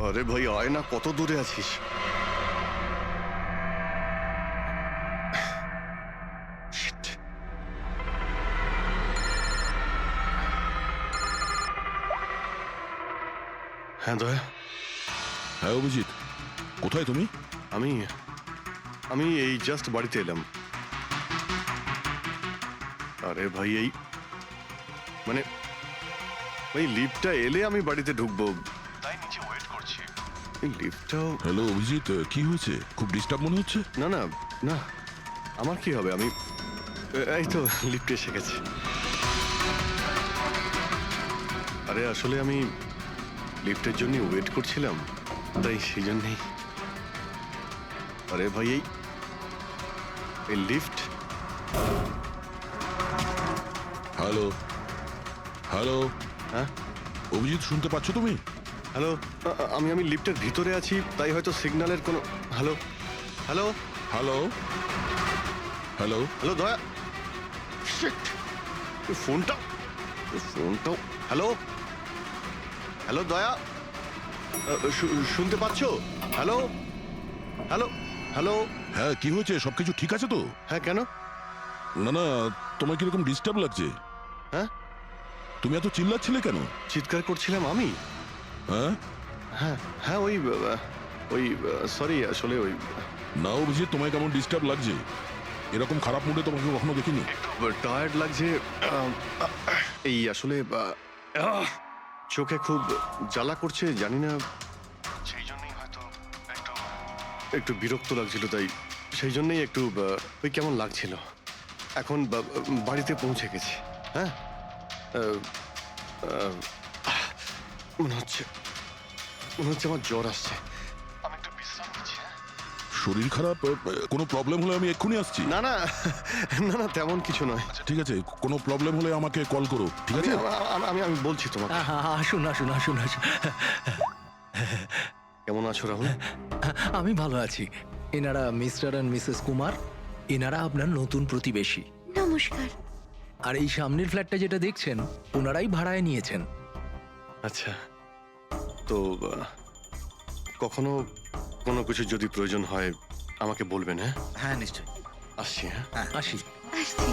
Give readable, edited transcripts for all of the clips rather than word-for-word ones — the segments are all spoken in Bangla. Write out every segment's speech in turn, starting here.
আরে ভাই আয় না, কত দূরে আছিস? Shit. হ্যাঁ দয়া, হ্যাঁ অভিজিৎ, কোথায় তুমি? আমি আমি এই জাস্ট বাড়িতে এলাম। আরে ভাই এই মানে ওই লিফটটা এলে আমি বাড়িতে ঢুকবো, তাই নিচে ওয়েট করছি। এই লিফটটাও হ্যালো অভিজিৎ, কি হয়েছে? খুব ডিস্টার্ব মনে হচ্ছে। না না না, আমার কি হবে? আমি এই তো লিফটে এসে গেছি। আরে আসলে আমি লিফটের জন্য ওয়েট করছিলাম, তাই সেই জন্যেই। আরে ভাই এই লিফট। হ্যালো হ্যালো, হ্যাঁ অভিজিৎ শুনতে পাচ্ছ তুমি? হ্যালো, আমি লিফটের ভিতরে আছি, তাই হয়তো সিগন্যালের কোনো। Hello hello hello hello, hello দয়া, শিট, ফোনটাও। হ্যালো হ্যালো দয়া, শুনতে পাচ্ছ? Hello hello hello. হ্যাঁ কি হয়েছে? সবকিছু ঠিক আছে তো? হ্যাঁ কেন? না না, তোমার কিরকম ডিস্টার্ব লাগছে? হ্যাঁ তুমি এত চিল্লাচ্ছিলে কেন? চিৎকার করছিলাম আমি? হ্যাঁ হ্যাঁ হ্যাঁ ওই সরি, আসলে ওই না অভিজিৎ, তোমায় কেমন ডিস্টার্ব লাগছে? এরকম খারাপ মুডে তোমাকে কখনো দেখিনি। টায়ার্ড লাগছে। এই আসলে চোখে খুব জ্বালা করছে, জানি না, সেই জন্যই হয়তো একটু বিরক্ত লাগছিল, তাই সেই জন্যই একটু ওই কেমন লাগছিল। এখন বাড়িতে পৌঁছে গেছি। হ্যাঁ মনে হচ্ছে আমার জ্বর আসছে। আমি একটু বিশ্রাম নিচ্ছি। শরীর খারাপ? কোনো প্রবলেম হলে আমি এক্ষুনি আসছি। না না না না, তেমন কিছু নয়। ঠিক আছে, কোনো প্রবলেম হলে আমাকে কল করো, ঠিক আছে? আমি বলছি তোমাকে। আসুন আসুন আসুন আসুন। কেমন আছো রাহুল? আমি ভালো আছি। এনারা মিস্টার অ্যান্ড মিসেস কুমার, এনারা আপনার নতুন প্রতিবেশী। নমস্কার। আর এই সামনের ফ্ল্যাটটা যেটা দেখছেন, ওনারাই ভাড়ায় নিয়েছেন। আচ্ছা, তো কখনো কোনো কিছু যদি প্রয়োজন হয় আমাকে বলবেন। হ্যাঁ হ্যাঁ নিশ্চয়ই, আসছি। হ্যাঁ আসি। আসছি।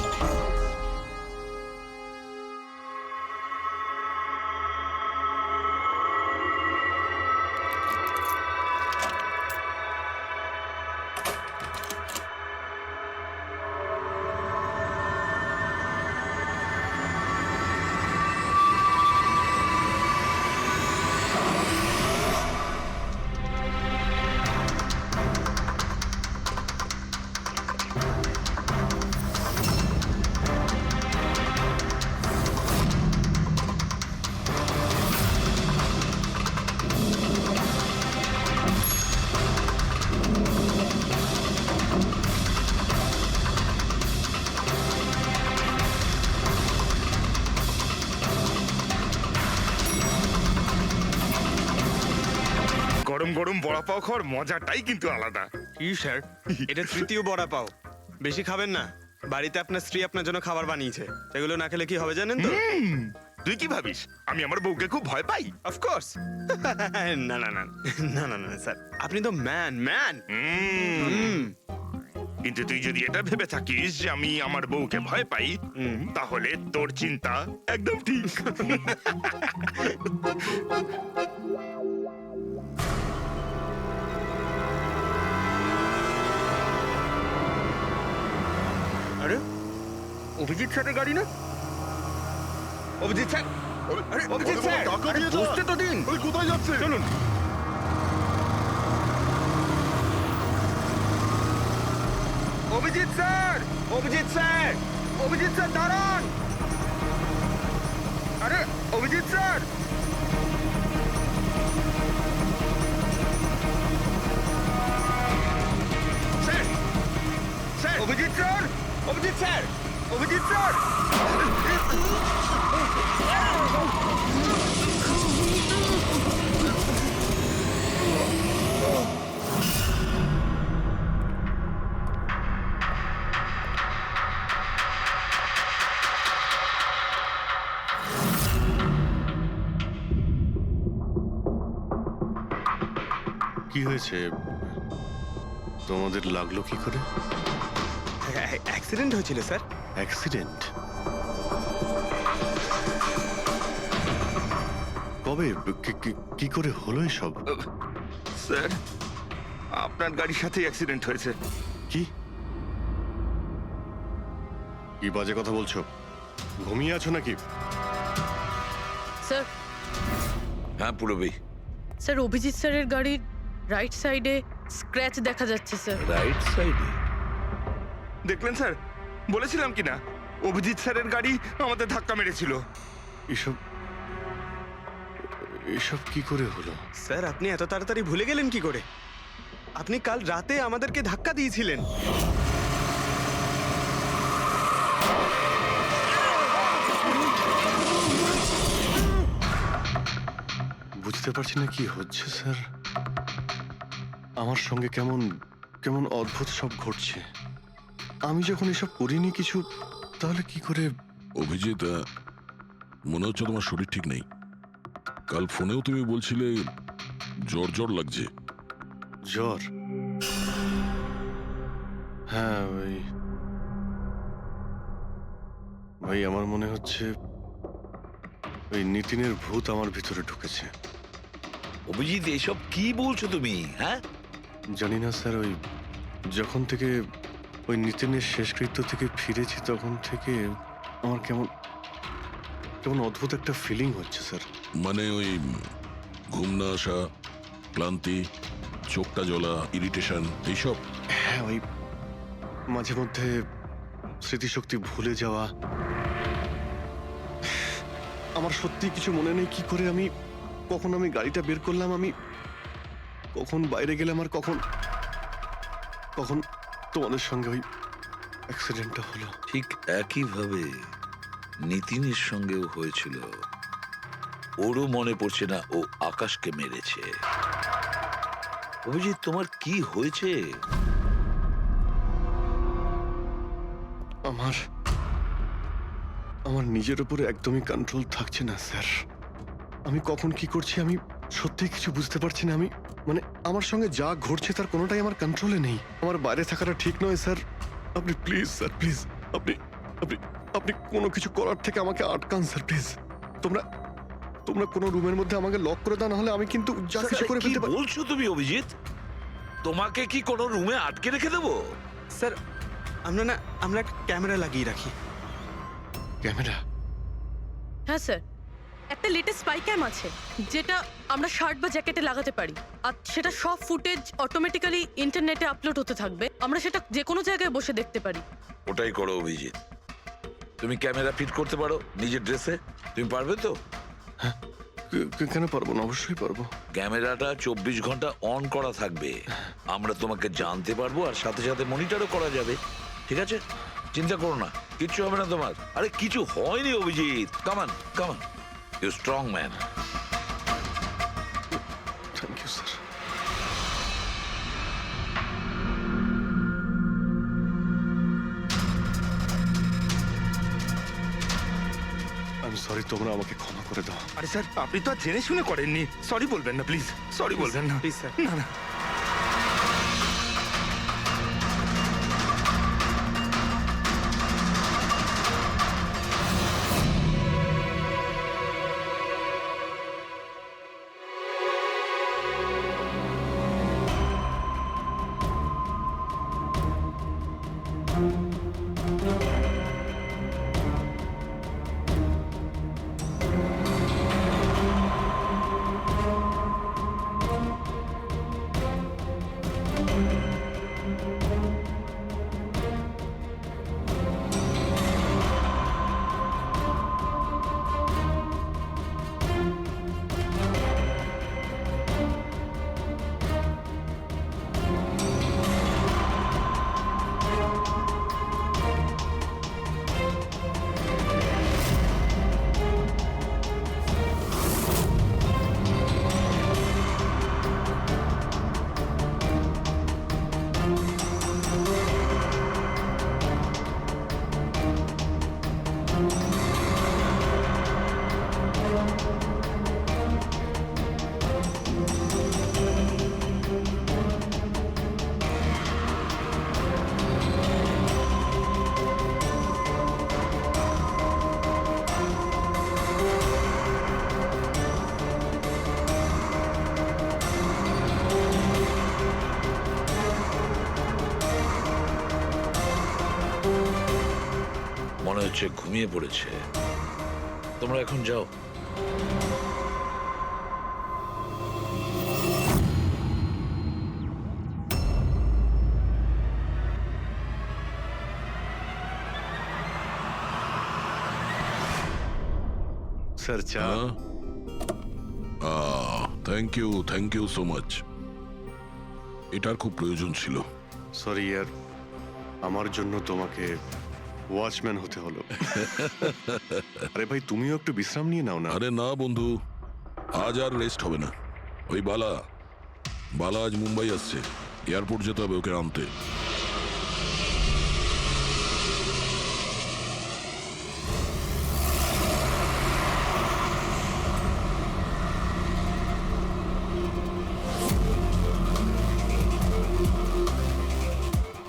গরম গরম বড়া পাও খাওয়ার মজাটাই কিন্তু আলাদা। কি স্যার, এটা তৃতীয় বড়া পাও। বেশি খাবেন না, বাড়িতে আপনার স্ত্রী আপনার জন্য খাবার বানিয়েছে, সেগুলো না খেলে কি হবে জানেন তো? তুই কি ভাবিস আমি আমার বউকে খুব ভয় পাই? অফকোর্স। না না না না না না স্যার, আপনি তো ম্যান। কিন্তু তুই যদি এটা ভেবে থাকিস যে আমি আমার বউকে ভয় পাই, তাহলে তোর চিন্তা একদম ঠিক। আরে অভিজিৎ স্যারের গাড়ি না? অভিজিৎ স্যার, আরে অভিজিৎ স্যার, আরে বসতে তো দিন। কোথায় যাচ্ছে? চলুন। Abhijit sir, Abhijit sir, Abhijit sir দাঁড়ান। আরে Abhijit sir, sir, sir, Abhijit sir, Abhijit sir, Abhijit sir. কি হয়েছে? তোমাদের লাগলো কি করে? অ্যাক্সিডেন্ট হয়েছিল স্যার। অ্যাক্সিডেন্ট? কবে? কি করে হলো এসব? স্যার, আপনার গাড়ির সাথেই অ্যাক্সিডেন্ট হয়েছে। কি কি বাজে কথা বলছো? ঘুমিয়ে আছো নাকি? স্যার হ্যাঁ পুরবী, স্যার অভিজিৎ স্যারের গাড়ির রাইট সাইডে স্ক্র্যাচ দেখা যাচ্ছে স্যার। রাইট সাইডে? দেখলেন স্যার, বলেছিলাম কি না, অভিজিৎ স্যারের গাড়ি আমাদের ধাক্কা মেরেছিল। এসব এসব কি করে হলো? স্যার আপনি এত তাড়াতাড়ি ভুলে গেলেন কি করে? আপনি কাল রাতে আমাদেরকে ধাক্কা দিয়েছিলেন। বুঝতে পারছি না কি হচ্ছে স্যার। আমার সঙ্গে কেমন কেমন অদ্ভুত সব ঘটছে। আমি যখন এসব করিনি কিছু, তাহলে কি করে? অভিজিৎ, মনে হচ্ছে তোমার শরীর ঠিক নেই। কাল ফোনেও তুমি বলছিলে জ্বর জ্বর লাগছে। জ্বর? হ্যাঁ ভাই আমার মনে হচ্ছে ওই নিতিনের ভূত আমার ভিতরে ঢুকেছে। অভিজিৎ, এসব কি বলছো তুমি? হ্যাঁ, জানি না স্যার, ওই যখন থেকে ওই নিতিনের শেষকৃত্য থেকে ফিরেছি তখন থেকে আমার কেমন কেমন অদ্ভুত একটা ফিলিং হচ্ছে স্যার। মানে ওই ঘুম না আসা, ক্লান্তি, চোখটা জ্বলা, ইরিটেশন, এইসব? হ্যাঁ, ওই মাঝে মধ্যে স্মৃতিশক্তি ভুলে যাওয়া। আমার সত্যি কিছু মনে নেই কি করে আমি কখন আমি গাড়িটা বের করলাম, আমি কখন বাইরে গেলাম, আর কখন কখন তোমাদের সঙ্গে ওই অ্যাক্সিডেন্টটা হলো। ঠিক একইভাবে নিতিনের সঙ্গেও হয়েছিল। ওরও মনে পড়ছে না ও আকাশকে মেরেছে। অভিজিৎ, তোমার কি হয়েছে? আমার আমার নিজের উপরে একদমই কন্ট্রোল থাকছে না স্যার। আমি কখন কি করছি আমি সত্যি কিছু বুঝতে পারছি না। আমি মানে আমার সঙ্গে যা ঘটছে তার কোনোটাই আমার কন্ট্রোলে নেই। আমার বাইরে থাকাটা ঠিক নয় স্যার। আপনি প্লিজ স্যার, প্লিজ আপনি আপনি আপনি কোনো কিছু করার থেকে আমাকে আটকান স্যার, প্লিজ। তোমরা তোমরা কোনো রুমের মধ্যে আমাকে লক করে দাও, না হলে আমি কিন্তু যা কিছু করে কি ফেলতে পারি। বলছো তুমি অভিজিৎ? তোমাকে কি কোনো রুমে আটকে রেখে দেবো? স্যার আমরা একটা ক্যামেরা লাগিয়ে রাখি। ক্যামেরা? হ্যাঁ স্যার, একটা লেটেস্ট স্পাই ক্যাম আছে যেটা আমরা শার্ট বা জ্যাকেটে লাগাতে পারি, আর সেটা সব ফুটেজ অটোমেটিক্যালি ইন্টারনেটে আপলোড হতে থাকবে। আমরা সেটা যে কোনো জায়গায় বসে দেখতে পারি। ওটাই করো অভিজিৎ। তুমি ক্যামেরা ফিট করতে পারো নিজের ড্রেসে? তুমি পারবে তো? কেন পারবো না? অবশ্যই পারবো। ক্যামেরাটা 24 ঘন্টা অন করা থাকবে। আমরা তোমাকে জানতে পারবো, আর সাথে সাথে মনিটরও করা যাবে। ঠিক আছে, চিন্তা করো না, কিচ্ছু হবে না তোমার। আরে কিছু হয়নি Abhijit. Come on come on, you strong man. Thank you sir. আমি সরি, তোমরা আমাকে ক্ষমা করে দাও। আরে স্যার, আপনি তো আর জেনে শুনে করেননি। সরি বলবেন না প্লিজ, সরি বলবেন না প্লিজ স্যার। না না। হচ্ছে ঘুমিয়ে পড়েছে। তোমরা এখন যাও। স্যার চা। Thank you so much. এটার খুব প্রয়োজন ছিল। সরি ইয়ার, আমার জন্য তোমাকে ওয়াচম্যান হতে হলো। আরে ভাই, তুমিও একটু বিশ্রাম নিয়ে নাও না। আরে না বন্ধু, আজ আর রেস্ট হবে না। ওই বালা আজ মুম্বাই আসছে, এয়ারপোর্ট যেতে হবে ওকে আনতে।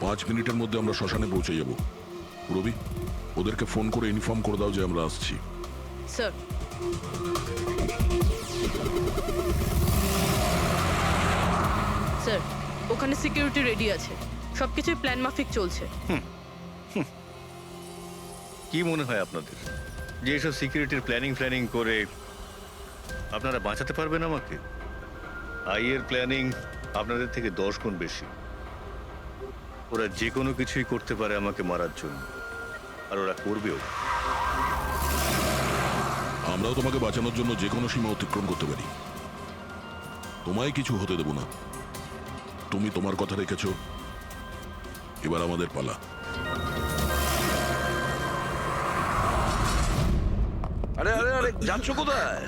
পাঁচ মিনিটের মধ্যে আমরা শ্মশানে পৌঁছে যাব। রবি, ওদেরকে ফোন করে ইনফর্ম করে দাও যে আমরা আসছি। স্যার, স্যার ওখানে সিকিউরিটি রেডি আছে, সবকিছুই প্ল্যান মাফিক চলছে। কি মনে হয় আপনাদের যে এসব সিকিউরিটির প্ল্যানিং করে আপনারা বাঁচাতে পারবেন আমাকে? আইয়ের প্ল্যানিং আপনাদের থেকে 10 গুণ বেশি। ওরা যে কোনো কিছুই করতে পারে আমাকে মারার জন্য, আর ওরা করবেও। আমরাও তোমাকে বাঁচানোর জন্য যে কোনো সীমা অতিক্রম করতে পারি। তোমায় কিছু হতে দেব না। তুমি তোমার কথা রেখেছো, এবার আমাদের পালা। আরে আরে আরে, যাচ্ছ কোথায়?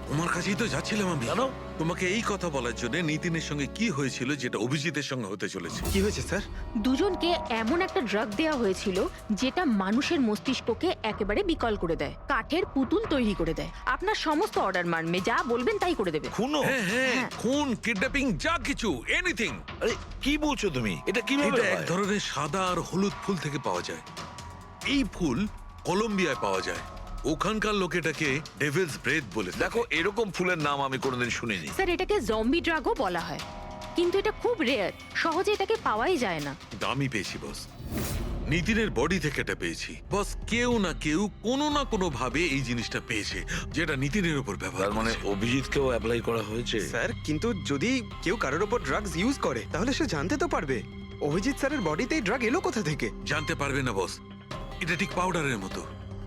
তোমার কাছেই তো যাচ্ছিলাম আমি। জানো তোমাকে এই কথা বলার জন্য নিতিনের সঙ্গে কি হয়েছিল যেটা অভিজিতের সঙ্গে হতে চলেছে। কি হয়েছে স্যার? দুজনকে এমন একটা ড্রাগ দেওয়া হয়েছিল যেটা মানুষের মস্তিষ্ককে একেবারে বিকল করে দেয়, কাঠের পুতুল তৈরি করে দেয়। আপনার সমস্ত অর্ডার মানবে, যা বলবেন তাই করে দেবে। খুনো? হ্যাঁ হ্যাঁ, খুন, কিডন্যাপিং, যা কিছু, এনিথিং। আরে কি বলছো তুমি? এটা কিভাবে এটা এক হয়? ধরনের সাদা আর হলুদ ফুল থেকে পাওয়া যায়। এই ফুল কলম্বিয়ায় পাওয়া যায়। ওখানকার লোক এটাকে ডেভিলস ব্রেথ বলে থাকে। দেখো, এরকম ফুলের নাম আমি কোনোদিন শুনিনি। স্যার, এটাকে জম্বি ড্রাগও বলা হয়, কিন্তু এটা খুব রেয়ার, সহজে এটাকে পাওয়াই যায় না। দামি পেয়েছি বস, নিতিনের বডি থেকে এটা পেয়েছি বস। কেউ না কেউ কোনো না কোনো ভাবে এই জিনিসটা পেয়েছে, যেটা নিতিনের উপর ব্যবহার তার মানে করেছে। অভিজিৎকেও অ্যাপ্লাই করা হয়েছে? স্যার, কিন্তু যদি কেউ কারোর ওপর ড্রাগস ইউজ করে তাহলে সে জানতে তো পারবে অভিজিৎ স্যারের বডিতে এই ড্রাগ এলো কোথা থেকে। জানতে পারবে না বস। এটা ঠিক পাউডারের মতো,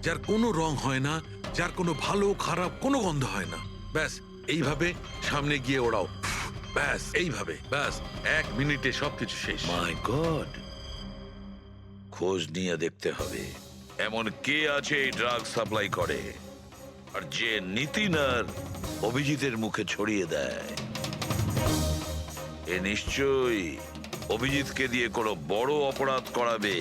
যার কোনো রং হয় না, যার কোনো ভালো খারাপ কোনো গন্ধ হয় না। ব্যাস এইভাবে সামনে গিয়ে ওড়াও, ব্যাস এইভাবে, ব্যাস 1 মিনিটে সবকিছু শেষ। মাই গড, খোঁজ নিয়ে দেখতে হবে এমন কে আছে এই ড্রাগ সাপ্লাই করে, আর যে নিতিন আর অভিজিতের মুখে ছড়িয়ে দেয়। এ নিশ্চয়ই অভিজিৎকে দিয়ে কোনো বড় অপরাধ করাবে।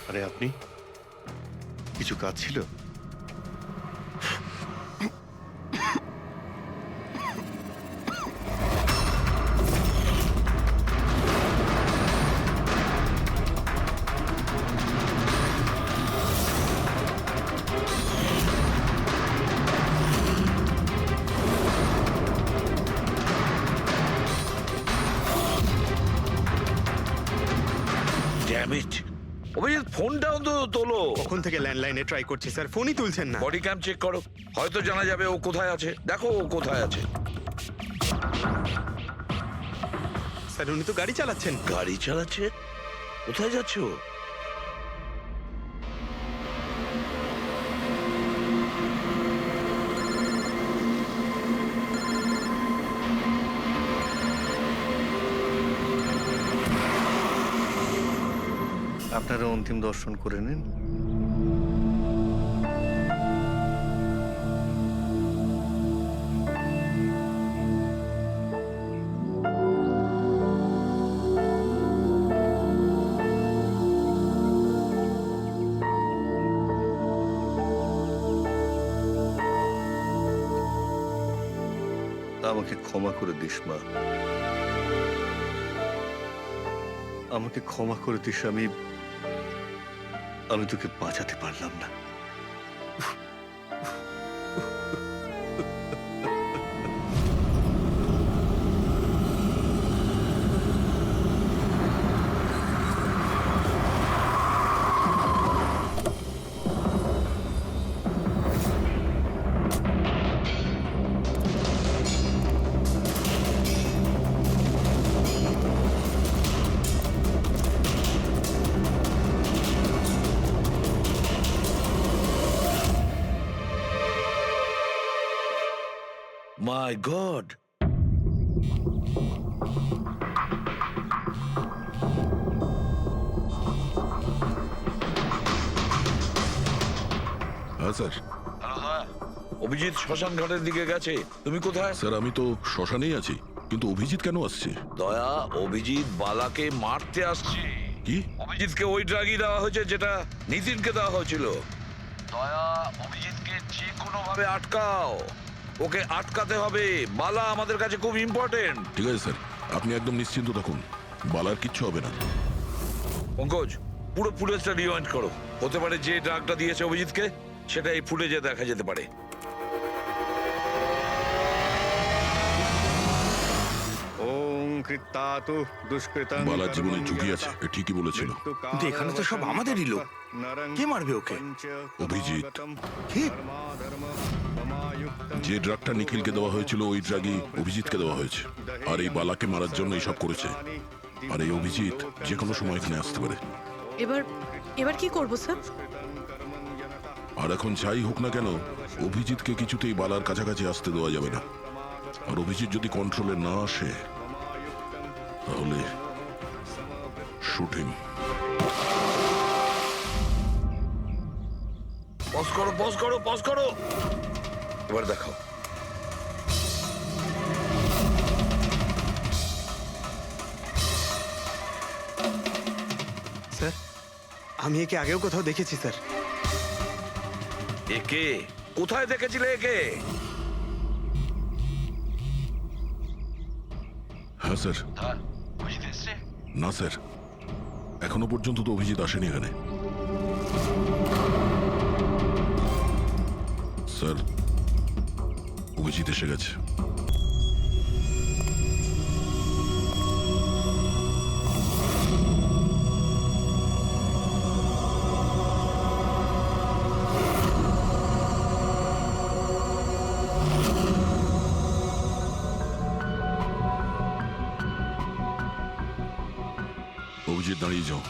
আরে আপনি, কিছু কাজ ছিল? ড্যাম ইট, অভিজিৎ ফোনটাও তো তোলো। কখন থেকে ল্যান্ডলাইনে ট্রাই করছি স্যার, ফোনই তুলছেন না। বডি ক্যাম চেক করো, হয়তো জানা যাবে ও কোথায় আছে। দেখো ও কোথায় আছে। স্যার, উনি তো গাড়ি চালাচ্ছেন। গাড়ি চালাচ্ছে? কোথায় যাচ্ছে ও? আপনারা অন্তিম দর্শন করে নিন। আমাকে ক্ষমা করে দিস মা, আমাকে ক্ষমা করে দিস। আমি তোকে বাঁচাতে পারলাম না। মাই গড, হ্যাঁ স্যার। অভিজিৎ শ্মশান ঘাটের দিকে গেছে। তুমি কোথায়? স্যার আমি তো শ্মশানেই আছি, কিন্তু অভিজিৎ কেন আসছে? দয়া, অভিজিৎ বালাকে মারতে আসছে। কি? অভিজিৎকে ওই ড্রাগই দেওয়া হয়েছে যেটা নিতিনকে দেওয়া হয়েছিল। দয়া, অভিজিৎকে যে কোনো ভাবে আটকাও। ওকে আটকাতে হবে। বালা আমাদের কাছে খুব ইম্পর্টেন্ট। ঠিক আছে স্যার, আপনি একদম নিশ্চিন্ত থাকুন, বালার কিচ্ছু হবে না। পঙ্কজ, পুরো ফুটেজটা রিওয়াইন্ড করো। হতে পারে যে ড্রাগটা দিয়েছে অভিজিৎকে সেটা এই ফুটেজে দেখা যেতে পারে। ওম কৃত্তাতু দুষ্কৃতং বালার জীবনে ঝুঁকি আছে, এ ঠিকই বলেছিল। কিন্তু এখানে তো সব আমাদেরই লোক। কে মারবে ওকে? অভিজিৎ। কি? যে ড্রাগটা নিখিলকে দেওয়া হয়েছিল ওই ড্রাগই অভিজিৎকে দেওয়া হয়েছে, আর এই বালাকে মারার জন্য এইসব করেছে। আর এই অভিজিৎ যে কোনো সময় এখানে আসতে পারে। এবার এবার কি করব স্যার? আর এখন যাই হোক না কেন, অভিজিৎকে কিছুতেই বালার কাছাকাছি আসতে দেওয়া যাবে না। আর অভিজিৎ যদি কন্ট্রোলে না আসে তাহলে শুটিং। পজ করো, পজ করো, পজ করো। এবার দেখাও। স্যার, আমি একে আগেও কোথাও দেখেছি স্যার। একে কোথায় দেখেছিলে একে? হ্যাঁ স্যার। না স্যার, এখনো পর্যন্ত তো অভিজিৎ আসেনি এখানে। স্যার, অভিজিৎ এসে গেছে। অভিজিৎ দাঁড়িয়ে যাও,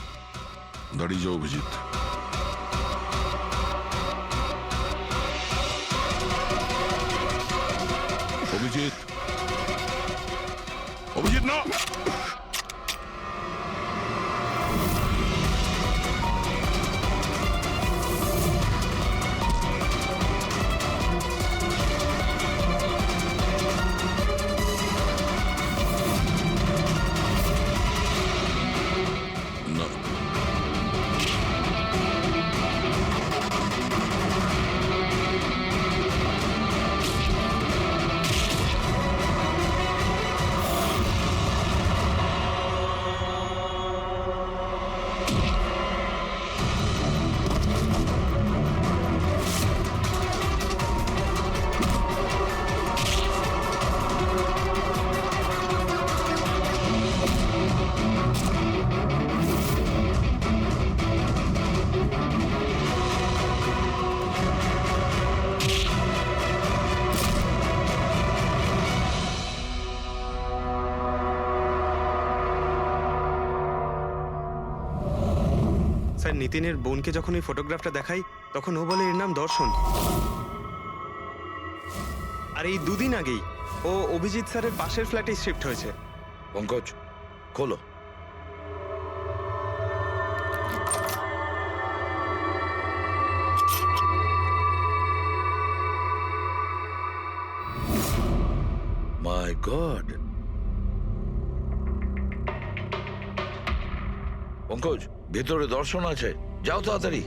দাঁড়িয়ে যাও অভিজিৎ। অভিজিৎ, অভিজিৎ না। না। স্যার, নিতিনের বোনকে যখন এই ফটোগ্রাফটা দেখাই তখন ও বলে এর নাম দর্শন। আর এই দুদিন আগেই ও অভিজিৎ স্যারের পাশের ফ্ল্যাটে শিফট হয়েছে। পঙ্কজ, খোলো। মাই গড, পঙ্কজ, ভেতরে দর্শন আছে, যাও তাড়াতাড়ি।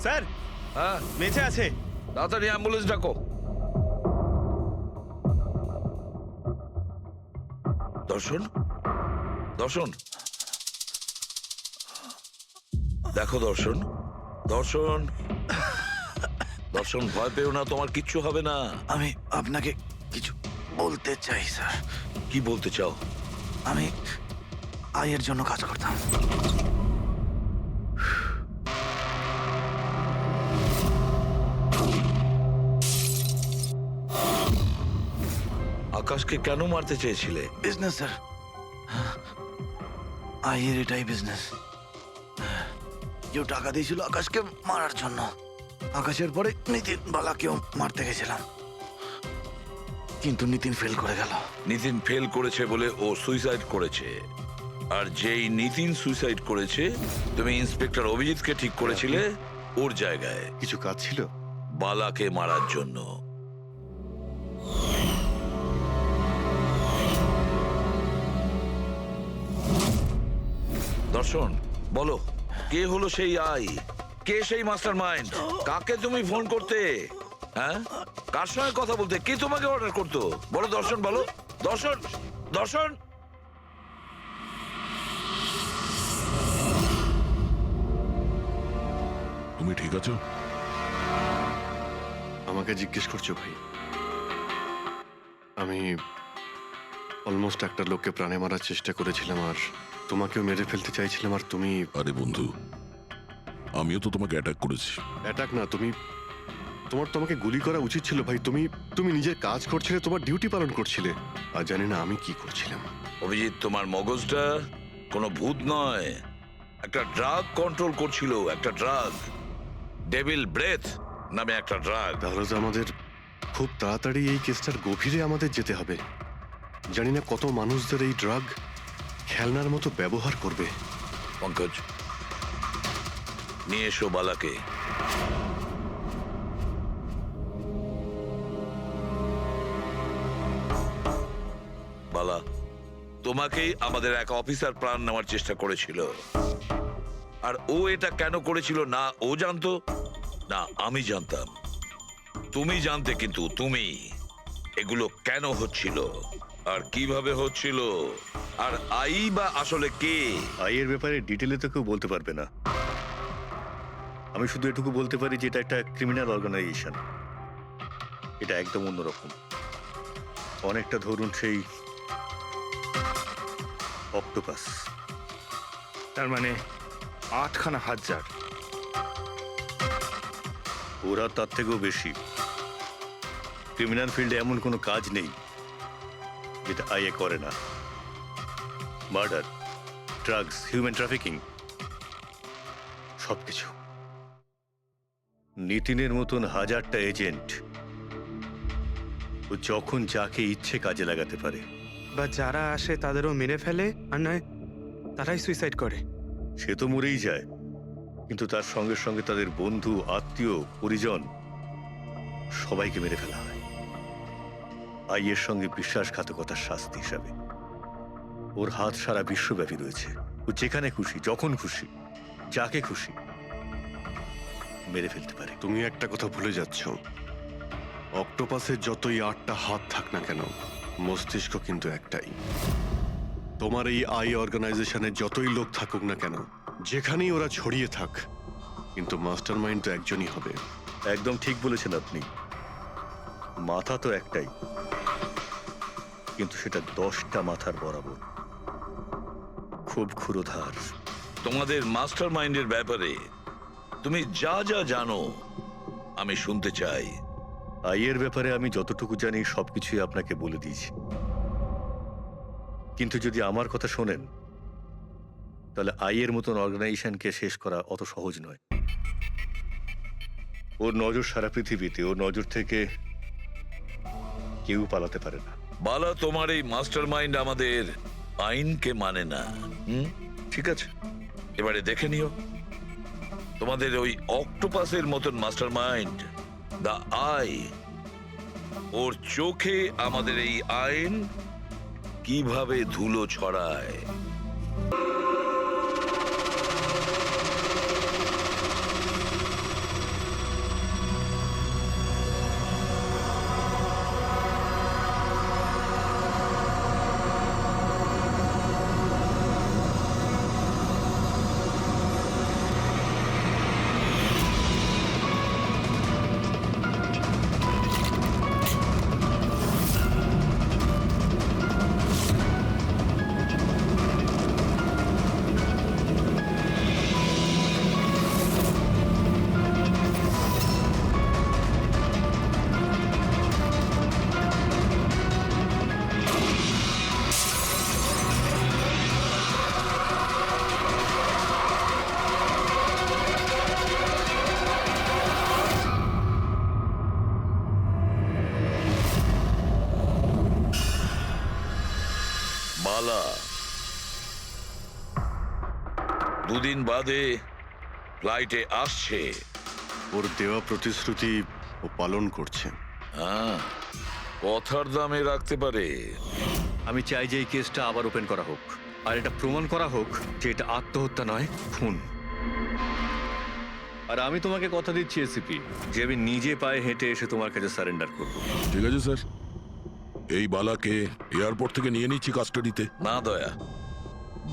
স্যার, হ্যাঁ, বেঁচে আছে। তাড়াতাড়ি অ্যাম্বুলেন্স ডাকো। দর্শন, দর্শন, দেখো দর্শন, দর্শন, দর্শন, ভয় পেও না, তোমার কিচ্ছু হবে না। আমি আপনাকে কিছু বলতে চাই স্যার। কি বলতে চাও? আমি আয়ের জন্য কাজ করতাম। আকাশকে কেন মারতে চেয়েছিলে? বিজনেস স্যার, আয়ের এটাই বিজনেস। কেউ টাকা দিয়েছিল আকাশকে মারার জন্য। আকাশের পরে নিতিন বালাকেও মারতে গেছিলাম, কিন্তু নিতিন ফেল করে গেল। নিতিন ফেল করেছে বলে ও সুইসাইড করেছে, আর যেই নিতিন সুইসাইড করেছে তুমি ইন্সপেক্টর অভিজিৎকে ঠিক করেছিলে ওর জায়গায় কিছু কাজ ছিল? বালাকে মারার জন্য। দর্শন, বলো কে হলো সেই আই? কে সেই মাস্টার মাইন্ড? কাকে তুমি ফোন করতে? হ্যাঁ, কার সঙ্গে কথা বলতে? কে তোমাকে অর্ডার করতো? বলো দর্শন, বলো দর্শন। দর্শন, তুমি ঠিক আছো? আমাকে জিজ্ঞেস করছো ভাই? আমি অলমোস্ট একটা লোককে প্রাণে মারার চেষ্টা করেছিলাম, আর তোমাকেও মেরে ফেলতে চাইছিলাম, আর তুমি... আরে বন্ধু, আমিও তো তোমাকে অ্যাটাক করেছি। অ্যাটাক না, তোমাকে গুলি করা উচিত ছিল ভাই। তুমি নিজের কাজ করছিলে, তোমার ডিউটি পালন করছিলে, আর জানি না আমি কি করছিলাম। অভিজিৎ, তোমার মগজটা কোনো ভূত নয়, একটা ড্রাগ কন্ট্রোল করছিল। একটা ড্রাগ, ডেভিল ব্রেথ নামে একটা ড্রাগ। তাহলে তো আমাদের খুব তাড়াতাড়ি এই কেসটার গভীরে আমাদের যেতে হবে। জানি না কত মানুষদের এই ড্রাগ খেলনার মতো ব্যবহার করবে। পঙ্কজ, নিয়ে এসো বালাকে। বালা, তোমাকেই আমাদের এক অফিসার প্রাণ নেওয়ার চেষ্টা করেছিল, আর ও এটা কেন করেছিল না ও জানতো, না আমি জানতাম। তুমি জানতে, কিন্তু তুমি এগুলো কেন হচ্ছিল আর কিভাবে হচ্ছিল, আর আই বা আসলে কে? আইয়ের ব্যাপারে ডিটেলে তো কেউ বলতে পারবে না। আমি শুধু এটুকু বলতে পারি যে এটা একটা ক্রিমিনাল অর্গানাইজেশন। এটা একদম অন্যরকম, অনেকটা ধরুন সেই অক্টোপাস। তার মানে 8খানা হাজার। ওরা তার থেকেও বেশি। ক্রিমিনাল ফিল্ডে এমন কোনো কাজ নেই যেটা আইএ করে না। মার্ডার, ড্রাগস, হিউম্যান ট্রাফিকিং, সবকিছু। নিতিনের মতন হাজারটা এজেন্ট, ও যখন যাকে ইচ্ছে কাজে লাগাতে পারে। বা যারা আসে তাদেরও মেরে ফেলে, আর নয় তারাই সুইসাইড করে। সে তো মরেই যায়, কিন্তু তার সঙ্গে সঙ্গে তাদের বন্ধু, আত্মীয়, পরিজন সবাইকে মেরে ফেলা হয় আইয়ের সঙ্গে বিশ্বাসঘাতকতার শাস্তি হিসাবে। ওর হাত সারা বিশ্বব্যাপী রয়েছে। ও যেখানে খুশি, যখন খুশি, যাকে খুশি মেরে ফেলতে পারে। তুমি একটা কথা ভুলে যাচ্ছ, অক্টোপাসের যতই 8টা হাত থাক না কেন, মস্তিষ্ক কিন্তু একটাই। তোমার এই আই অর্গানাইজেশনে যতই লোক থাকুক না কেন, যেখানেই ওরা ছড়িয়ে থাক, কিন্তু মাস্টার মাইন্ড তো একজনই হবে। একদম ঠিক বলেছেন আপনি। মাথা তো একটাই, কিন্তু সেটা 10টা মাথার বরাবর, খুব ক্ষুরোধার। তোমাদের মাস্টার মাইন্ডের ব্যাপারে তুমি যা যা জানো আমি শুনতে চাই। আইয়ের ব্যাপারে আমি যতটুকু জানি সবকিছুই আপনাকে বলে দিয়েছি, কিন্তু যদি আমার কথা শোনেন তাহলে আইয়ের মতন অর্গানাইজেশনকে শেষ করা অত সহজ নয়। ওর নজর সারা পৃথিবীতে, ওর নজর থেকে কেউ পালাতে পারে না। বালা, তোমার এই মাস্টার মাইন্ড আমাদের আইনকে মানে না। ঠিক আছে, এবারে দেখে নিও তোমাদের ওই অক্টোপাসের মতন মাস্টার মাইন্ড, দা আই, ওর চোখে আমাদের এই আইন কিভাবে ধুলো ছড়ায়। দুদিন বাদে ফ্লাইটে আসছে। ওর দেওয়া প্রতিশ্রুতি ও পালন করছে। হ্যাঁ, কথার দামে রাখতে পারে। আমি চাই যে এই কেসটা আবার ওপেন করা হোক, আর এটা প্রমাণ করা হোক যে এটা আত্মহত্যা নয়, খুন। আর আমি তোমাকে কথা দিচ্ছি এসিপি, যে আমি নিজে পায়ে হেঁটে এসে তোমার কাছে সারেন্ডার করব। ঠিক আছে স্যার, এই বালাকে এয়ারপোর্ট থেকে নিয়ে নিচ্ছি কাস্টাডিতে। না দয়া,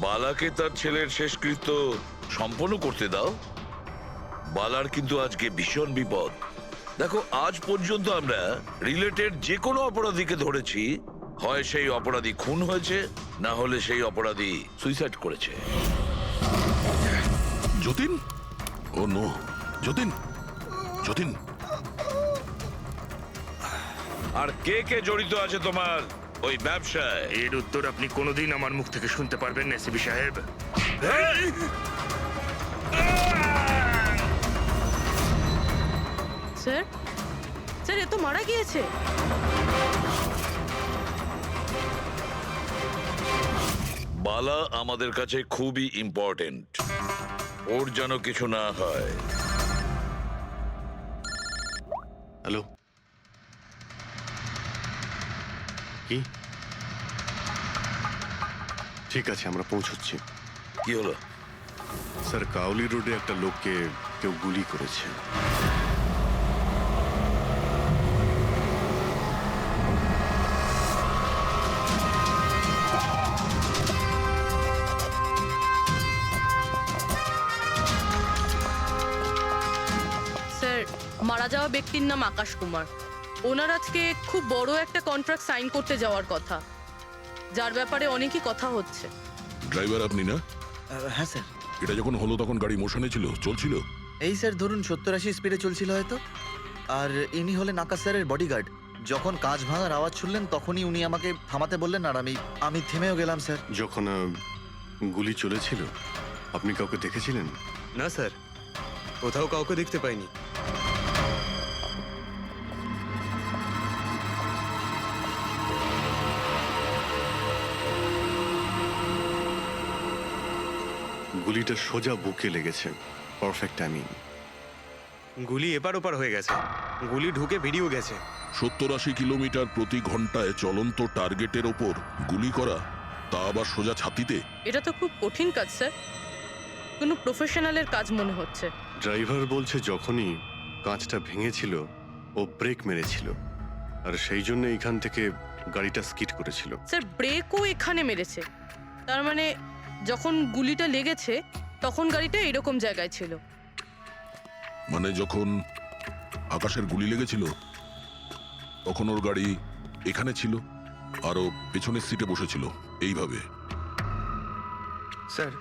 বালাকে তার ছেলের শেষকৃত্য সম্পন্ন করতে দাও। বালার কিন্তু আজকে ভীষণ বিপদ। দেখো, আজ পর্যন্ত আমরা রিলেটেড যে কোনো অপরাধীকে ধরেছি, হয় সেই অপরাধী খুন হয়েছে, না হলে সেই অপরাধী সুইসাইড করেছে। যতীন, ও নো, যতীন, যতীন, আর কে কে জড়িত আছে তোমার ওই ব্যবসায়? এর উত্তর আপনি কোনোদিন আমার মুখ থেকে শুনতে পারবেন না এসিপি সাহেব। স্যার, স্যার, এ তো মারা গিয়েছে। বালা আমাদের কাছে খুবই ইম্পর্টেন্ট, ওর যেন কিছু না হয়। হ্যালো, কি? ঠিক আছে, আমরা পৌঁছচ্ছি। কি হলো? স্যার, কাউলি রোডে একটা লোককে কেউ গুলি করেছে। স্যার, মারা যাওয়া ব্যক্তির নাম আকাশ কুমার। ওনার আজকে খুব বড় একটা কন্ট্রাক্ট সাইন করতে যাওয়ার কথা, যার ব্যাপারে অনেকই কথা হচ্ছে। ড্রাইভার আপনি না? হ্যাঁ স্যার। এটা যখন হলো তখন গাড়ি মোশনে ছিল, চলছিল? এই স্যার ধরুন 70-80 স্পিডে চলছিল হয়তো। আর ইনি হলেন আকাশ স্যারের বডিগার্ড। যখন কাঁচ ভাঙার আওয়াজ শুনলেন তখনই উনি আমাকে থামাতে বললেন, আর আমি থেমেও গেলাম স্যার। যখন গুলি চলেছিল আপনি কাউকে দেখেছিলেন? না স্যার, কোথাও কাউকে দেখতে পাইনি। গুলিটা সোজা বুকে লেগেছে। Perfect timing. গুলি এপার ওপার হয়ে গেছে, গুলি ঢুকে বেরিয়েও গেছে। 70-80 কিলোমিটার প্রতি ঘন্টায় চলন্ত টার্গেটের ওপর গুলি করা, তা আবার সোজা ছাতিতে। এটা তো খুব কঠিন কাজ স্যার, কোনো প্রফেশনালের কাজ মনে হচ্ছে। ড্রাইভার বলছে যখনই কাঁচটা ভেঙেছিল ও ব্রেক মেরেছিল, আর সেই জন্য এখান থেকে গাড়িটা স্কিড করেছিল। স্যার, ব্রেকও এখানে মেরেছে, তার মানে যখন গুলিটা লেগেছে তখন গাড়িটা এরকম জায়গায় ছিল। মানে যখন আকাশের গুলি লেগেছিল তখন ওর গাড়ি এখানে ছিল, আর ও পেছনের সিটে বসেছিল এইভাবে। স্যার,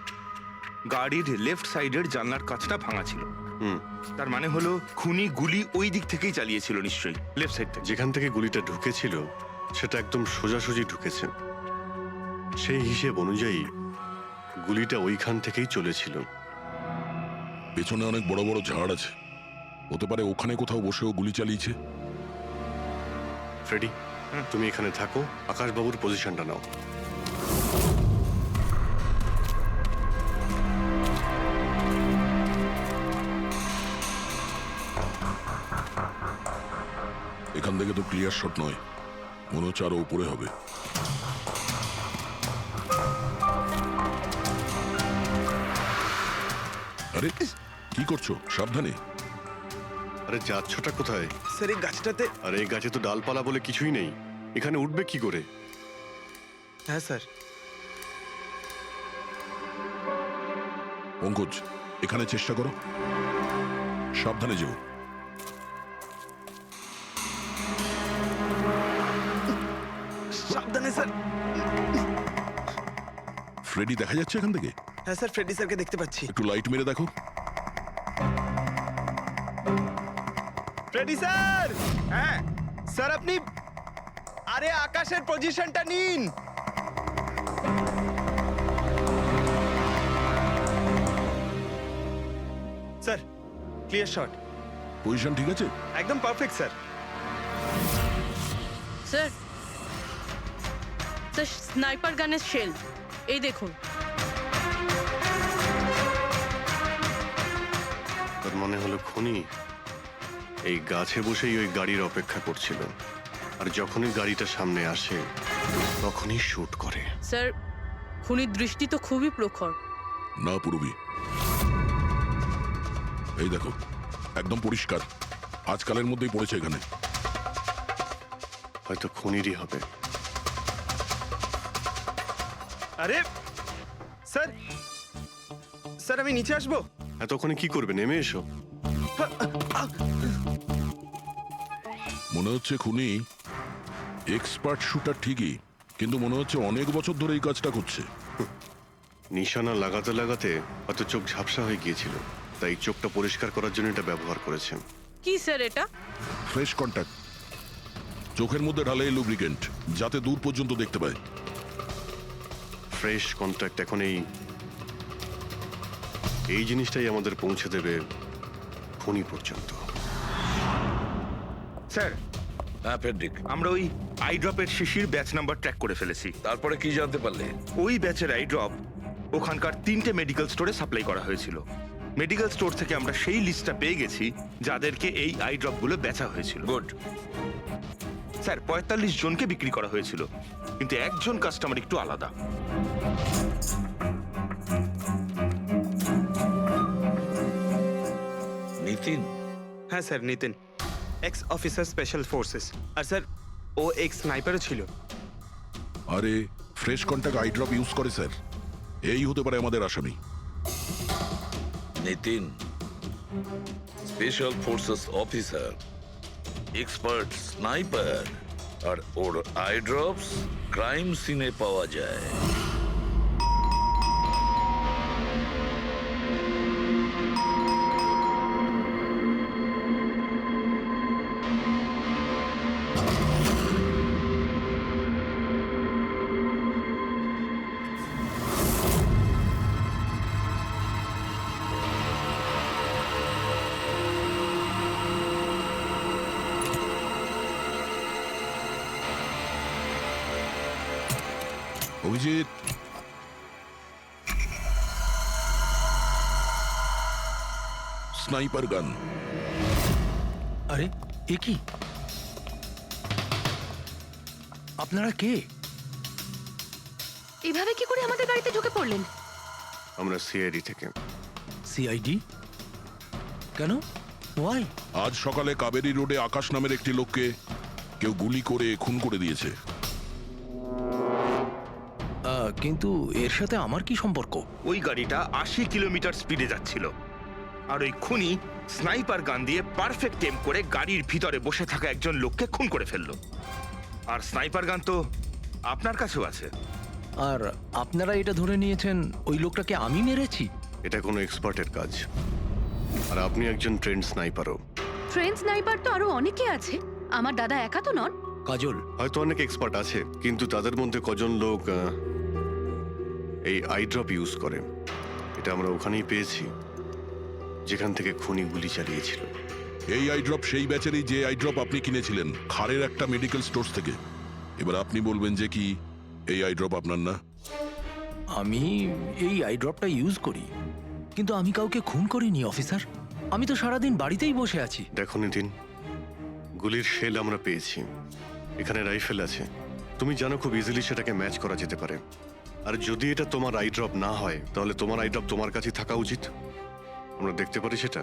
গাড়ির লেফট সাইডের জানলার কাঁচটা ভাঙা ছিল। হুম, তার মানে হলো খুনি গুলি ওই দিক থেকেই চালিয়েছিল, নিশ্চয়ই লেফট সাইড থেকে। যেখান থেকে গুলিটা ঢুকেছিল সেটা একদম সোজাসুজি ঢুকেছে। সেই হিসেব অনুযায়ী গুলিটা ওইখান থেকেই চলেছিল। পেছনে অনেক বড় বড় ঝাড় আছে, হতে পারে ওখানে কোথাও বসেও গুলি চালিয়েছে। ফ্রেডি, তুমি এখানে থাকো, আকাশবাবুর পজিশনটা নাও। এখান থেকে তো ক্লিয়ার শট নয়, মনে হচ্ছে আরো উপরে হবে। আরে কি করছো? সাবধানে। আরে যাচ্ছটা কোথায়? স্যার, এই গাছটাতে। আরে এই গাছে তো ডালপালা বলে কিছুই নেই, এখানে উঠবে কি করে? হ্যাঁ স্যার। পঙ্কজ, এখানে চেষ্টা করো, সাবধানে যেও। সাবধানে স্যার। ফ্রেডি দেখা যাচ্ছে এখান থেকে? হ্যাঁ স্যার, ফ্রেডি স্যারকে দেখতে পাচ্ছি। একটু লাইট মেরে দেখো। Freddie sir! হ্যাঁ স্যার, আপনি আরে আকাশের পজিশনটা নিন। Sir, clear shot. পজিশন ঠিক আছে? একদম perfect sir. Sir, sir, sniper গানের শেল এই দেখুন। তার মানে হলো খুনি এই গাছে বসেই ওই গাড়ির অপেক্ষা করছিল, আর যখনই গাড়িটা সামনে আসে তখনই শুট করে। স্যার, খুনির দৃষ্টি তো খুবই প্রখর। না পুরবি, এই দেখো একদম পরিষ্কার, আজকালের মধ্যেই পড়েছে এখানে। হয়তো খুনিরই হবে। আরে স্যার, স্যার আমি নিচে আসবো? এতক্ষণে কি করবে, নেমে এসো। মনে হচ্ছে খুনি এক্সপার্ট শুটার ঠিকই, কিন্তু মনে হচ্ছে অনেক বছর ধরে এই কাজটা করছে। নিশানা লাগাতে লাগাতে হয়তো চোখ ঝাপসা হয়ে গিয়েছিল, তাই চোখটা পরিষ্কার করার জন্য এটা ব্যবহার করেছে। কি স্যার এটা? ফ্রেশ কন্ট্যাক্ট, চোখের মধ্যে ঢালে এই লুব্রিকেন্ট যাতে দূর পর্যন্ত দেখতে পায়। ফ্রেশ কন্ট্যাক্ট এখন এই জিনিসটাই আমাদের পৌঁছে দেবে খুনি পর্যন্ত। স্যার, হ্যাঁ পেন্ডিক, আমরা ওই আই ড্রপের শিশির ব্যাচ নাম্বার ট্র্যাক করে ফেলেছি। তারপরে কি জানতে পারলে? ওই ব্যাচের আই ড্রপ ওখানকার 3টে মেডিকেল স্টোরে সাপ্লাই করা হয়েছিল। মেডিকেল স্টোর থেকে আমরা সেই লিস্টটা পেয়ে গেছি যাদেরকে এই আই ড্রপগুলো বেচা হয়েছিল। গুড। স্যার, 45 জনকে বিক্রি করা হয়েছিল, কিন্তু একজন কাস্টমার একটু আলাদা। নিতিন? হ্যাঁ sir, Nitin, ex officer special forces. আর স্যার ও এক্স স্নাইপারও ছিল। আরে fresh contact eye drop use করে স্যার, এই হতে পারে আমাদের আসামি। Nitin special forces officer, expert sniper, আর ওর আই ড্রপস ক্রাইম সিনে পাওয়া যায়। অভিজিৎ, স্নাইপার গান। আরে এ কি? আপনারা কে? এভাবে কি করে আমাদের বাড়িতে ঢুকে পড়লেন? আমরা সিআইডি থেকে। সিআইডি? কেন? ওয়াই? আজ সকালে কাবেরী রোডে আকাশ নামের একটি লোককে কেউ গুলি করে খুন করে দিয়েছে। কিন্তু এর সাথে আমার কি সম্পর্ক? ওই গাড়িটা 80 কিলোমিটার স্পিডে যাচ্ছিল, আর ওই খুনি স্নাইপার গান দিয়ে পারফেক্ট এম করে গাড়ির ভিতরে বসে থাকা একজন লোককে খুন করে ফেললো। আর স্নাইপার গান তো আপনার কাছেও আছে। আর আপনারা এটা ধরে নিয়েছেন ওই লোকটাকে আমি মেরেছি? এটা কোনো এক্সপার্টের কাজ, আর আপনি একজন ট্রেন্ড স্নাইপারও। ট্রেন স্নাইপার তো আরো অনেকে আছে, আমার দাদা একা তো নন। কাজল, হয়তো অনেক এক্সপার্ট আছে, কিন্তু তাদের মধ্যে কজন লোক এই আই ড্রপ ইউজ করে এটা আমরা ওখানেই পেয়েছি যেখান থেকে খুনি গুলি চালিয়েছিল। এই আই ড্রপ সেই ব্যাচেরই যে আই ড্রপ আপনি কিনেছিলেন খারের একটা মেডিকেল স্টোর থেকে। এবার আপনি বলবেন যে কি এই আই ড্রপ আপনার না? আমি এই আই ড্রপটা ইউজ করি, কিন্তু আমি কাউকে খুন করিনি অফিসার। আমি তো সারাদিন বাড়িতেই বসে আছি। দেখো নিতিন, গুলির শেল আমরা পেয়েছি, এখানে রাইফেল আছে, তুমি জানো খুব ইজিলি সেটাকে ম্যাচ করা যেতে পারে। আর যদি এটা তোমার আই ড্রপ না হয় তাহলে তোমার আই ড্রপ তোমার কাছে থাকা উচিত, আমরা দেখতে পারি সেটা।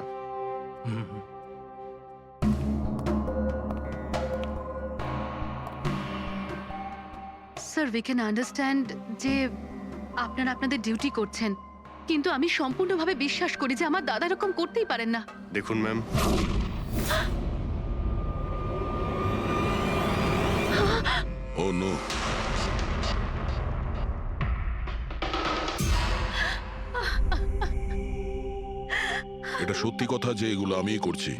স্যার, উই ক্যান আন্ডারস্ট্যান্ড যে আপনারা আপনাদের ডিউটি করছেন, কিন্তু আমি সম্পূর্ণভাবে বিশ্বাস করি যে আমার দাদা এরকম করতেই পারেন না। দেখুন ম্যাম, ও নো, এটা সত্যি কথা যে এগুলো আমিই করছি,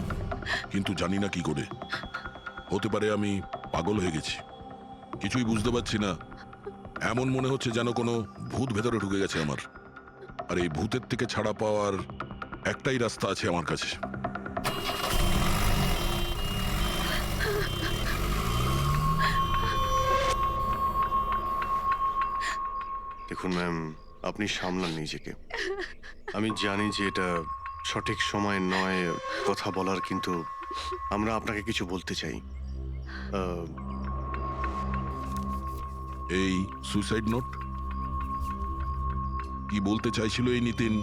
কিন্তু জানি না কি করে। হতে পারে আমি পাগল হয়ে গেছি, কিছুই বুঝতে পারছি না। এমন মনে হচ্ছে যেন কোনো ভূত ভেতরে ঢুকে গেছে আমার, আর এই ভূতের থেকে ছাড়া পাওয়ার একটাই রাস্তা আছে আমার কাছে। দেখুন ম্যাম, আপনি সামলান নিজেকে। আমি জানি যে এটা সঠিক সময় নয় কথা বলার, কিন্তু আমরা আপনাকে কিছু বলতে চাই। এই সুইসাইড নোট কি বলতে চাইছিল এই নিতিন?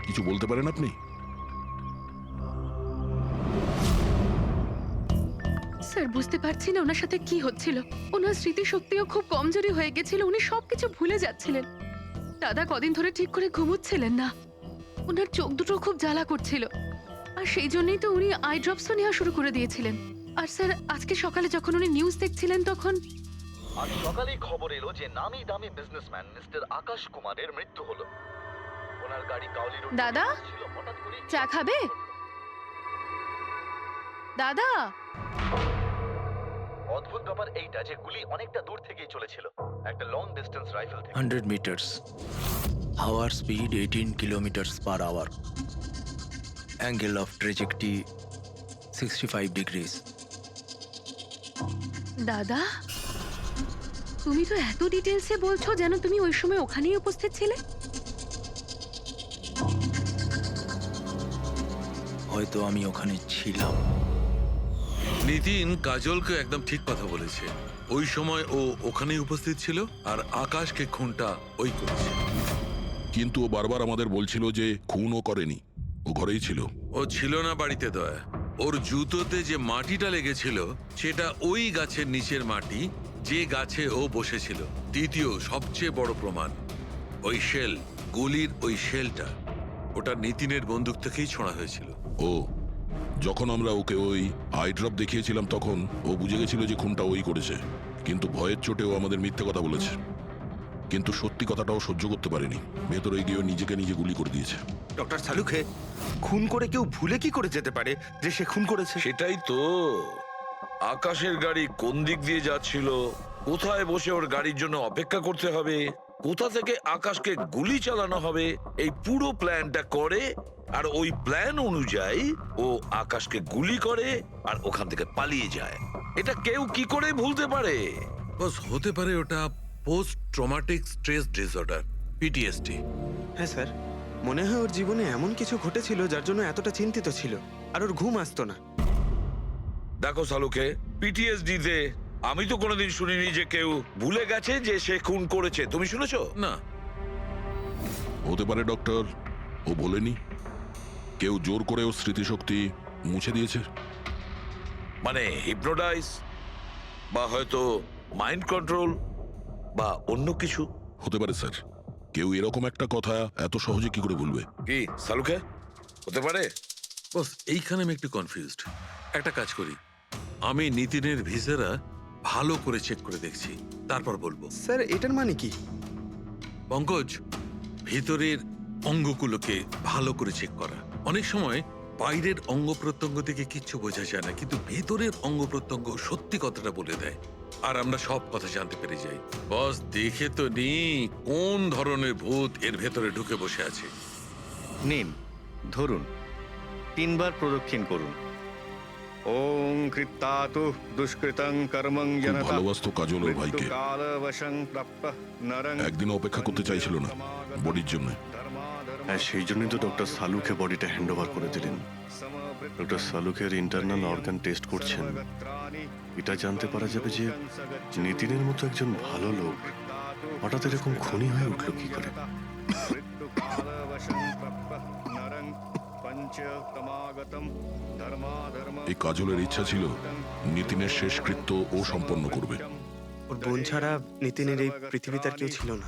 কিছু বলতে পারেন আপনি? স্যার বুঝতে পারছি না ওনার সাথে কি হচ্ছিল। ওনার স্মৃতিশক্তিও খুব কমজোরি হয়ে গেছিল, উনি সবকিছু ভুলে যাচ্ছিলেন। দাদা কদিন ধরে ঠিক করে ঘুমোচ্ছিলেন না, ওনার চোখ দুটো খুব জ্বালা করছিল, আর সেই জন্যই তো উনি আই ড্রপসও নেওয়া শুরু করে দিয়েছিলেন। আর স্যার আজকে সকালে যখন উনি নিউজ দেখছিলেন তখন আজ সকালেই খবর এলো যে নামি দামি বিজনেসম্যান মিস্টার আকাশ কুমারের মৃত্যু হলো। ওনার গাড়ি কাউলি রোড দাদা ছিল, হঠাৎ করে চা খাবে? দাদা অদ্ভুত ব্যাপার এইটা যে গুলি অনেকটা দূর থেকেই চলেছিল, একটা লং ডিস্টেন্স রাইফেল থেকে। 100 meters. Hour speed 18 kilometers per hour. Angle of trajectory 65 degrees. দাদা তুমি তো এত ডিটেলসে বলছো যেন তুমি ওই সময় ওখানেই উপস্থিত ছিলে। হয়তো আমি ওখানে ছিলাম। নিতিন কাজলকে একদম ঠিক কথা বলেছে। ওই সময় ও ওখানেই উপস্থিত ছিল, আর আকাশকে খুনটা ওই করেছে। কিন্তু ও বারবার আমাদের বলছিল যে খুনও করেনি, ও ঘরেই ছিল। ও ছিল না বাড়িতে দয়া। ওর জুতোতে যে মাটিটা লেগেছিল সেটা ওই গাছের নিচের মাটি যে গাছে ও বসেছিল। দ্বিতীয় সবচেয়ে বড় প্রমাণ, ওই শেল, গুলির ওই শেলটা ওটা নিতিনের বন্দুক থেকেই ছোঁড়া হয়েছিল। ও যখন আমরা ওকে ওই আই ড্রপ দেখিয়েছিলাম তখন ও বুঝে গেছিল যে খুনটা ওই করেছে, কিন্তু ভয়ের চোটে ও আমাদের মিথ্যে কথা বলেছে। কিন্তু সত্যি কথাটাও সহ্য করতে পারেনি, ভেতরে গিয়ে নিজেকে নিজে গুলি করে দিয়েছে। ডক্টর সালুখে, খুন করে কেউ ভুলে কি করে যেতে পারে যে সে খুন করেছে? সেটাই তো। আকাশের গাড়ি কোন দিক দিয়ে যাচ্ছিল, কোথায় বসে ওর গাড়ির জন্য অপেক্ষা করতে হবে, কোথা থেকে আকাশকে গুলি চালানো হবে, এই পুরো প্ল্যানটা করে, আর ওই প্ল্যান অনুযায়ী ও আকাশকে গুলি করে আর ওখান থেকে পালিয়ে যায়। এটা কেউ কি করে ভুলতে পারে? বস হতে পারে ওটা post traumatic stress disorder, PTSD. হ্যাঁ স্যার, মনে হয় ওর জীবনে এমন কিছু ঘটেছিল যার জন্য এতটা চিন্তিত ছিল, আর ওর ঘুম আসতো না। দেখো সালুকে, পিটিএসডি তে আমি তো কোনোদিন শুনিনি যে কেউ ভুলে গেছে যে সে খুন করেছে। তুমি শুনেছো? না। হতে পারে ডক্টর, ও বলেনি, কেউ জোর করে ওর স্মৃতিশক্তি মুছে দিয়েছে। মানে হিপনোটাইজ, বা হয়তো মাইন্ড কন্ট্রোল, বা অন্য কিছু। হতে পারে স্যার, কেউ এরকম একটা কথা এত সহজে কি করে ভুলবে? কি সালুকে, হতে পারে? বস এইখানে আমি একটু কনফিউজড। একটা কাজ করি, আমি নিতিনের ভিসারা ভালো করে চেক করে দেখছি, তারপর বলবো। স্যার এটার মানে কি? পঙ্কজ, ভিতরের অঙ্গগুলোকে ভালো করে চেক করা। অনেক সময় বাইরের অঙ্গ প্রত্যঙ্গ থেকে কিচ্ছু বোঝা যায় না, কিন্তু ভেতরের অঙ্গ প্রত্যঙ্গ সত্যি কথাটা বলে দেয়, আর আমরা সব কথা জানতে পেরে যাই। বস দেখে তো নি কোন ধরনের ভূত এর ভেতরে ঢুকে বসে আছে। নিন, ধরুন, 3 বার প্রদক্ষিণ করুন। ওং কৃত্তাতু দুষ্কৃতং কর্মং খুব জনতা ভালোবাসতো কাজল ওর ভাইকে। মৃত্যুকালবশং প্রাপ্তঃ নরং একদিনও অপেক্ষা করতে চাইছিল না বডির জন্য। হ্যাঁ, সেই জন্যই তো ডক্টর সালুকে বডিটা হ্যান্ড ওভার করে দিলেন। ডক্টর সালুকের ইন্টারনাল অর্গান টেস্ট করছেন, এটা জানতে পারা যাবে যে নিতিনের মতো একজন ভালো লোক হঠাৎ এরকম খুনি হয়ে উঠলো কি করে। এই কাজলের ইচ্ছা ছিল নিতিনের শেষকৃত্য ও সম্পন্ন করবে। ওর বোন ছাড়া নিতিনের এই পৃথিবীতে আর কেউ ছিল না।